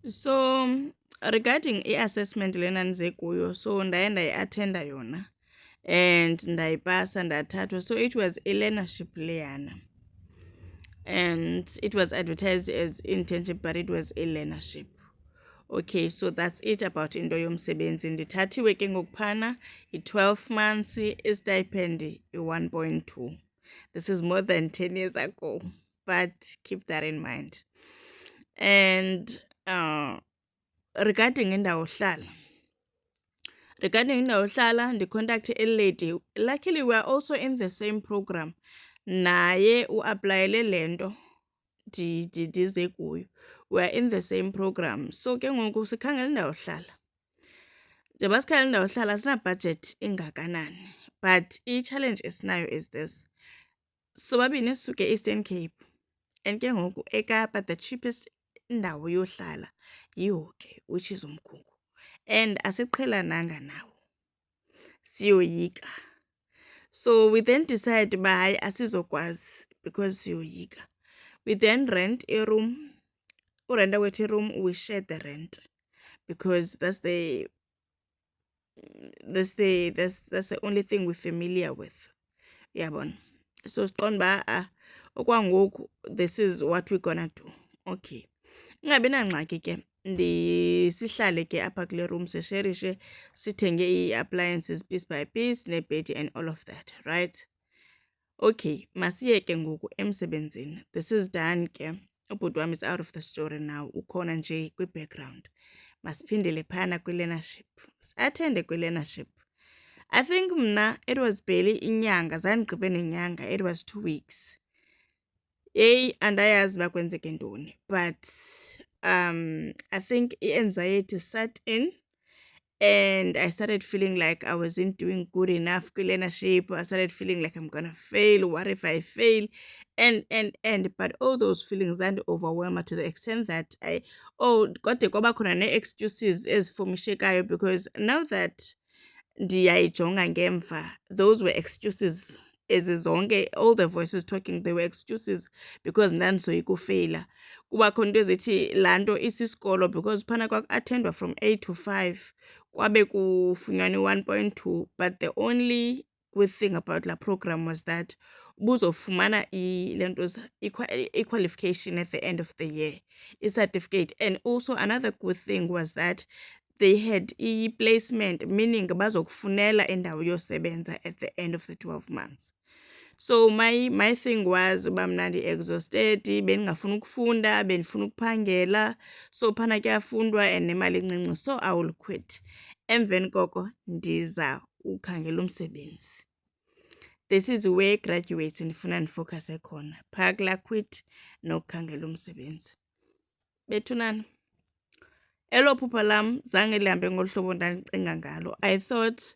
So regarding i-assessment lena ndize kuyo, so ndaye ndayi-athenda yona and ndayipasa ndathathwa. So it was i-learnership leyana and it was advertised as internship but it was a-learnership. Okay, so that's it about into yomsebenzi. Ndithathiwe ke ngokuphana i-12 months, i-stipend i-1.2. This is more than 10 years ago, but keep that in mind. And regarding indawo hlala. Regarding indawo hlala, ndicontact lady. Luckily we are also in the same program. Naye uaplayele lento ndize kuyo. We are in the same program. So ke ngoku sikhangela indawo hlala. Njengoba sikhangela indawo hlala sina budget engakanani. But i-challenge esinayo is this. Sobabini sisuke Eastern Cape. And ke ngoku eKapa the cheapest indawo yohlala yiHoke, which is uMkhukhu. And asiqhelananga nawo. Siyoyika. So we then decide uba hayi asizokwazi because siyoyika. We then rent a room. Urenta wethu i-room, we share the rent because that's the only thing we're familiar with. Yabona. So siqonda uba okwangoku this is what we're gonna do. Okay. Ingabi nangxaki ke sihlale ke apha kule room sisherishe sithenge ii-appliances piece by piece nebhedi and all of that, right? Okay, masiye ke ngoku emsebenzini. This is done ke. Ubhuti wami is out of the story now. Ukhona nje kwi-background. Masiphindele phana kwi-learnership. Attende kwi-learnership. I think mna it was barely inyanga. Zandigqibe nenyanga. It was 2 weeks. Yeyi andayazi uba kwenzeke ntoni. But I think i-anxiety sat in and I started feeling like I wasn't doing good enough kwi-learnership. I started feeling like I'm gonna fail. What if I fail? But all those feelings and overwhelmed to the extent that kodwa kwaba khona nee-excuses ezifomishekayo because now that ndiyayijonga ngemva, those were excuses. Ezi zonke, all the voices talking, they were excuses because ndandisoyika ufeyila. Kuba khona into ezithi laa nto isisikolo because phana kwaku-athendwa from 8 to 5 kwabe kufunyanwa i-1.2, but the only good thing about laa program was that ubuzofumana i-qualification at the end of the year, i-certificate. And also another good thing was that they had i-placement, meaning bazokufunela indawo yosebenza at the end of the 12 months. So my thing was uba mna ndi-exhausted, bendingafuni ukufunda, bendifuna ukuphangela. So phana kuyafundwa and nemali encinci, so I will quit. Emveni koko ndiza ukhangela umsebenzi. This is where graduates ndifuna ndifowukhase khona. Phaa kulaa quit nokukhangela umsebenzi. Bethunana. Elo phupha lam zange lihambe ngolu hlobo ndandicinga ngalo. I thought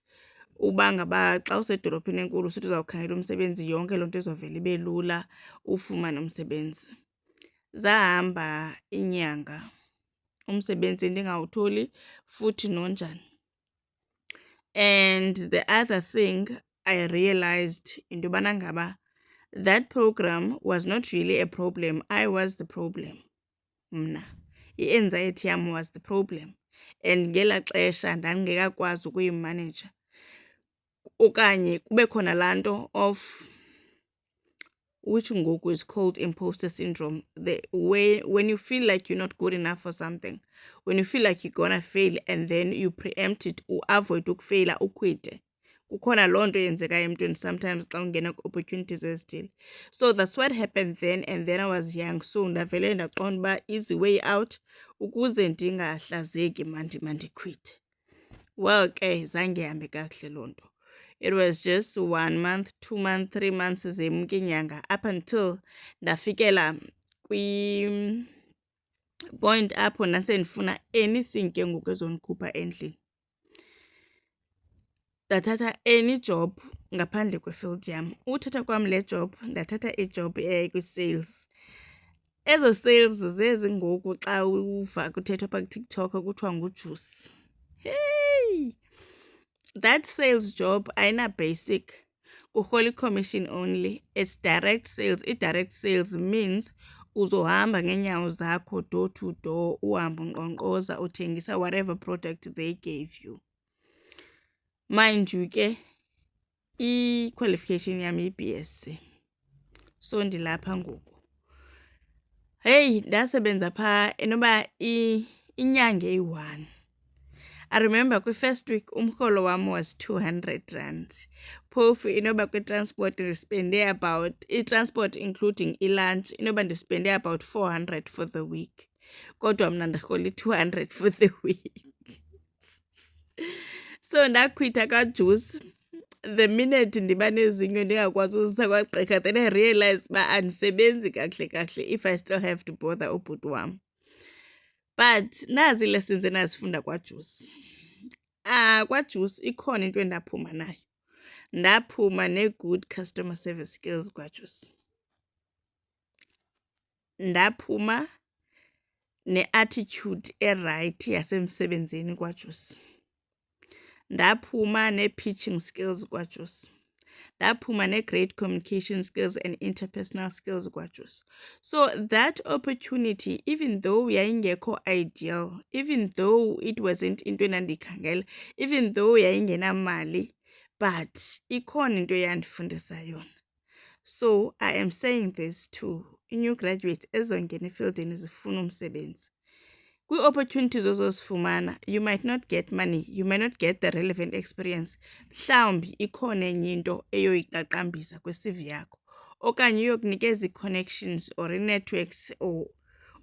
uba ngaba xa usedolophini enkulu usithi uzawukhangela umsebenzi yonke loo nto izovela ibe lula ufumane umsebenzi. Zahamba iinyanga umsebenzi ndingawutholi futhi nonjani. And the other thing I realized into yobana ngaba that program was not really a problem. I was the problem. Mna. I-anxiety yam was the problem. And ngelaa xesha ndandingekakwazi ukuyimaneja. Okanye kube khona laa nto of which ngoku is called imposter syndrome. When you feel like you're not good enough for something, when you feel like you're gonna fail and then you preempt it, avoid ukufeyila, ukhwite. Kukhona loo nto yenzekayo emntwini sometimes xa ungena kwi-opportunities ezithile. So that's what happened then, and then I was young, so ndavele ndaqonda uba easy way out ukuze ndingahlazeki mandikhwithe. Well ke zange ihambe kakuhle loo nto. It was just 1 month, 2 months, 3 months zemka iinyanga up until ndafikela kwi-point apho ndasendifuna anything ke ngoku ezondikhupha endlini. Ndathatha any job ngaphandle kwefield yam. Uthatha kwam le job, ndathatha ijob kwi-sales. Ezo sales zezi ngoku xa uva kuthethwa apha kuTikTok kuthiwa ngujusi. Hey! That sales job ayina-basic. Kurhola i-commission only. It's direct sales. I-direct sales means uzohamba ngeenyawo zakho door to door, uhambe unkqonkqoza uthengisa whatever product they gave you. Mind you ke, i-qualification yam yi-BSc, so ndilapha ngoku. Hey, ndasebenza phaa enoba inyanga eyi-1. I remember kwi-first week umrholo wam was 200 rand. Phofu inoba kwi-transport ndispende about, i-transport including i-lunch, inoba ndispende about 400 for the week. Kodwa mna ndirhola i-200 for the week. So ndakhwitha kaJuice. The minute ndiba nezinyo ndingakwazi uzisa kwagqirha, then I realized uba andisebenzi kakuhle if I still have to bother ubhuti wam. But nazi ii-lessons endazifunda kwaJuice. KwaJuice ikhona into endaphuma nayo. Ndaphuma ne-good customer service skills kwaJuice. Ndaphuma ne-attitude erayithi yasemsebenzini kwaJuice. Ndaphuma ne-pitching skills kwaJuice. Ndaphuma ne-great communication skills and interpersonal skills kwaJuice. So that opportunity, even though yayingekho ideal, even though it wasn't into endandiyikhangela, even though yayingenamali, but ikhona into eyandifundisa yona. So I am saying this to new graduates ezongena efieldini zifuna umsebenzi. Kwi-opportunities ozozifumana, you might not get money, you might not get the relevant experience. Mhlawumbi ikhona enye into eyoyiqaqambisa kwi-CV yakho, okanye iyokunikeza ii-connections or ii-networks,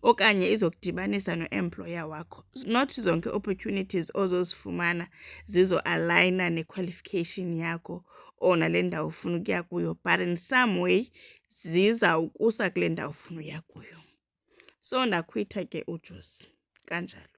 okanye izokudibanisa no-employer wakho. Not zonke opportunities ozozifumana zizo-aligna ne-qualification yakho or nale ndawo ufuna ukuya kuyo, but in some way zizawukusa kule ndawo ufuna uya kuyo. So ndakhwitha ke uJuice kanjalo.